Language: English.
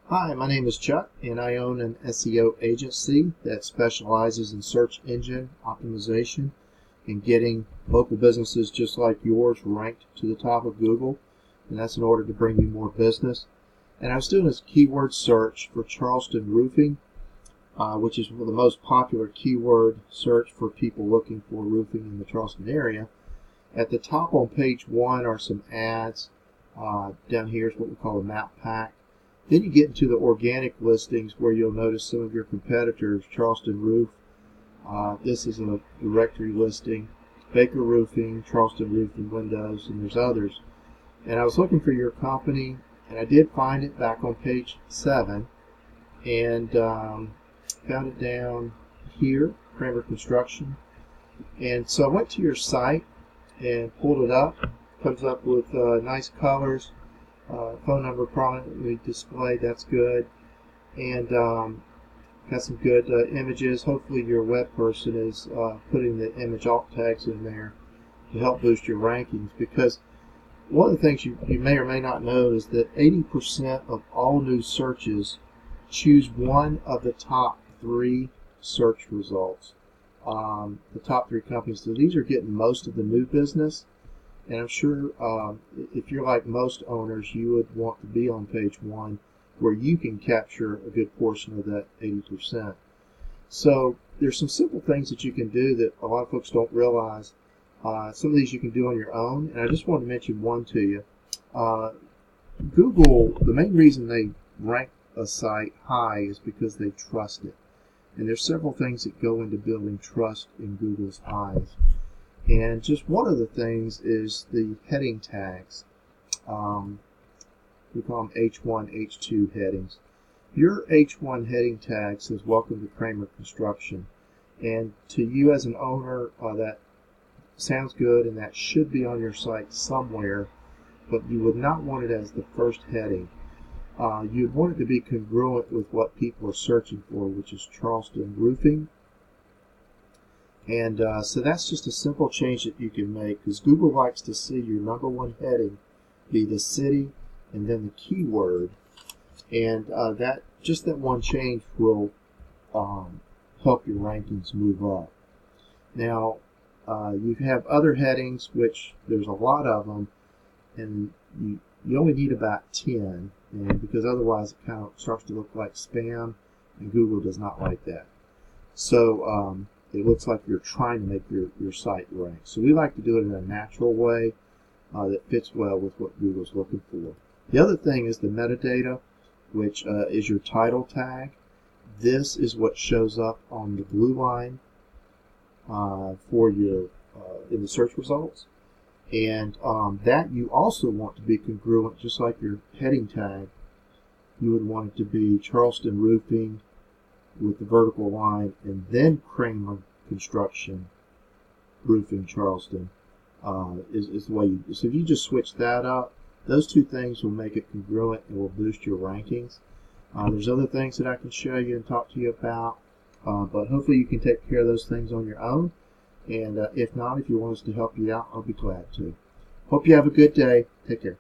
Hi, my name is Chuck, and I own an SEO agency that specializes in search engine optimization and getting local businesses just like yours ranked to the top of Google, and that's in order to bring you more business. And I was doing this keyword search for Charleston Roofing, which is the most popular keyword search for people looking for roofing in the Charleston area. At the top on page 1 are some ads. Down here is what we call a map pack. Then you get into the organic listings where you'll notice some of your competitors, Charleston Roof. This is a directory listing. Baker Roofing, Charleston Roofing Windows, and there's others. And I was looking for your company, and I did find it back on page 7. And found it down here, Kramer Construction. And so I went to your site and pulled it up. Comes up with nice colors. Phone number prominently displayed, that's good, and got some good images. Hopefully your web person is putting the image alt tags in there to help boost your rankings, because one of the things you may or may not know is that 80% of all new searches choose one of the top 3 search results. The top 3 companies, so these are getting most of the new business. And I'm sure if you're like most owners, you would want to be on page 1 where you can capture a good portion of that 80%. So there's some simple things that you can do that a lot of folks don't realize. Some of these you can do on your own, and I just want to mention one to you. Google, the main reason they rank a site high is because they trust it. And there's several things that go into building trust in Google's eyes. And just one of the things is the heading tags. We call them H1, H2 headings. Your H1 heading tag says, "Welcome to Kramer Construction." And to you as an owner, that sounds good, and that should be on your site somewhere, but you would not want it as the first heading. You'd want it to be congruent with what people are searching for, which is Charleston Roofing. And so that's just a simple change that you can make, because Google likes to see your number 1 heading be the city and then the keyword, and that one change will help your rankings move up. Now you have other headings, which there's a lot of them, and you only need about 10, and because otherwise it kind of starts to look like spam, and Google does not like that. So it looks like you're trying to make your site rank. So we like to do it in a natural way that fits well with what Google's looking for. The other thing is the metadata, which is your title tag. This is what shows up on the blue line for your in the search results. And that you also want to be congruent, just like your heading tag. You would want it to be Charleston Roofing with the vertical line, and then Kramer Construction Roofing Charleston is the way you. So if you just switch that up, those 2 things will make it congruent and will boost your rankings. There's other things that I can show you and talk to you about, but hopefully you can take care of those things on your own. And if not, if you want us to help you out, I'll be glad to. Hope you have a good day. Take care.